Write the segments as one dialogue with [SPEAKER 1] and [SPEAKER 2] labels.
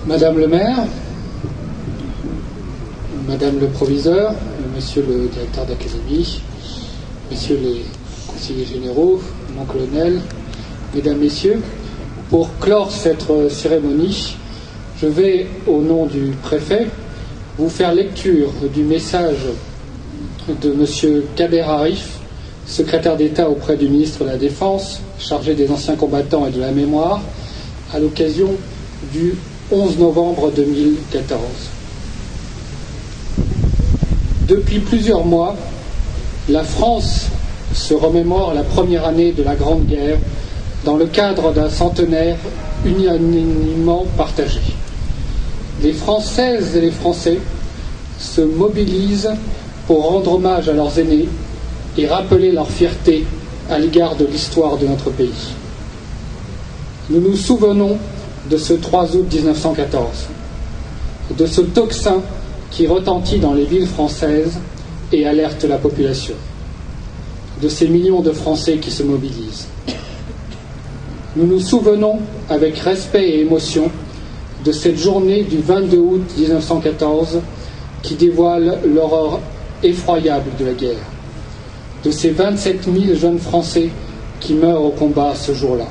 [SPEAKER 1] Madame le maire, Madame le proviseur, Monsieur le directeur d'académie, Messieurs les conseillers généraux, mon colonel, Mesdames, Messieurs, pour clore cette cérémonie, je vais, au nom du préfet, vous faire lecture du message de Monsieur Kader Arif, secrétaire d'État auprès du ministre de la Défense, chargé des anciens combattants et de la mémoire, à l'occasion du 11 novembre 2014. Depuis plusieurs mois, la France se remémore la première année de la Grande Guerre dans le cadre d'un centenaire unanimement partagé. Les Françaises et les Français se mobilisent pour rendre hommage à leurs aînés et rappeler leur fierté à l'égard de l'histoire de notre pays. Nous nous souvenons de ce 3 août 1914, de ce tocsin qui retentit dans les villes françaises et alerte la population, de ces millions de Français qui se mobilisent. Nous nous souvenons avec respect et émotion de cette journée du 22 août 1914 qui dévoile l'horreur effroyable de la guerre, de ces 27 000 jeunes Français qui meurent au combat ce jour-là.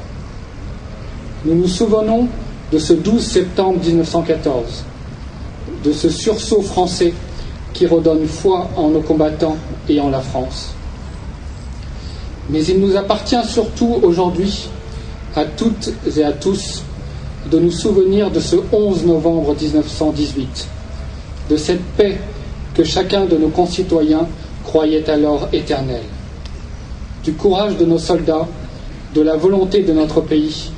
[SPEAKER 1] Nous nous souvenons de ce 12 septembre 1914, de ce sursaut français qui redonne foi en nos combattants et en la France. Mais il nous appartient surtout aujourd'hui, à toutes et à tous, de nous souvenir de ce 11 novembre 1918, de cette paix que chacun de nos concitoyens croyait alors éternelle, du courage de nos soldats, de la volonté de notre pays,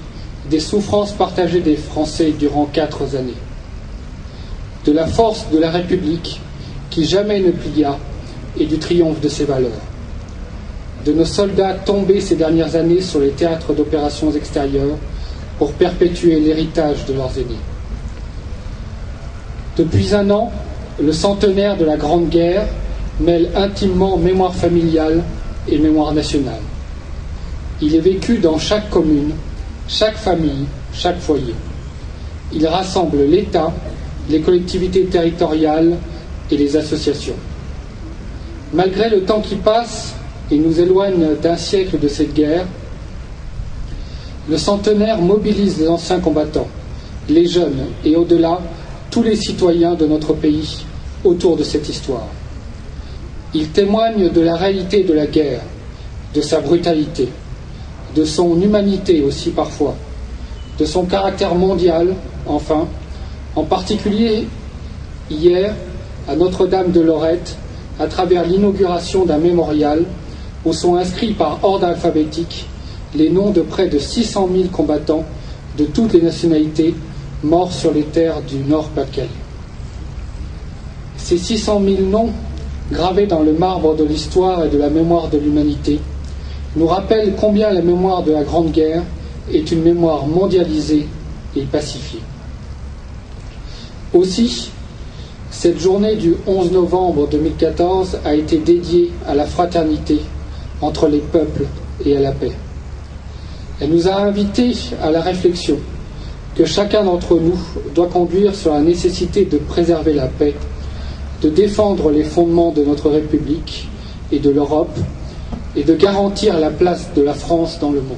[SPEAKER 1] des souffrances partagées des Français durant 4 années, de la force de la République qui jamais ne plia et du triomphe de ses valeurs, de nos soldats tombés ces dernières années sur les théâtres d'opérations extérieures pour perpétuer l'héritage de leurs aînés. Depuis un an, le centenaire de la Grande Guerre mêle intimement mémoire familiale et mémoire nationale. Il est vécu dans chaque commune, chaque famille, chaque foyer. Il rassemble l'État, les collectivités territoriales et les associations. Malgré le temps qui passe et nous éloigne d'un siècle de cette guerre, le centenaire mobilise les anciens combattants, les jeunes et au-delà, tous les citoyens de notre pays autour de cette histoire. Il témoigne de la réalité de la guerre, de sa brutalité, de son humanité aussi parfois, de son caractère mondial, enfin, en particulier hier à Notre-Dame de Lorette, à travers l'inauguration d'un mémorial où sont inscrits par ordre alphabétique les noms de près de 600 000 combattants de toutes les nationalités morts sur les terres du Nord-Pas-de-Calais. Ces 600 000 noms, gravés dans le marbre de l'histoire et de la mémoire de l'humanité, nous rappellent combien la mémoire de la Grande Guerre est une mémoire mondialisée et pacifiée. Aussi, cette journée du 11 novembre 2014 a été dédiée à la fraternité entre les peuples et à la paix. Elle nous a invités à la réflexion que chacun d'entre nous doit conduire sur la nécessité de préserver la paix, de défendre les fondements de notre République et de l'Europe, et de garantir la place de la France dans le monde.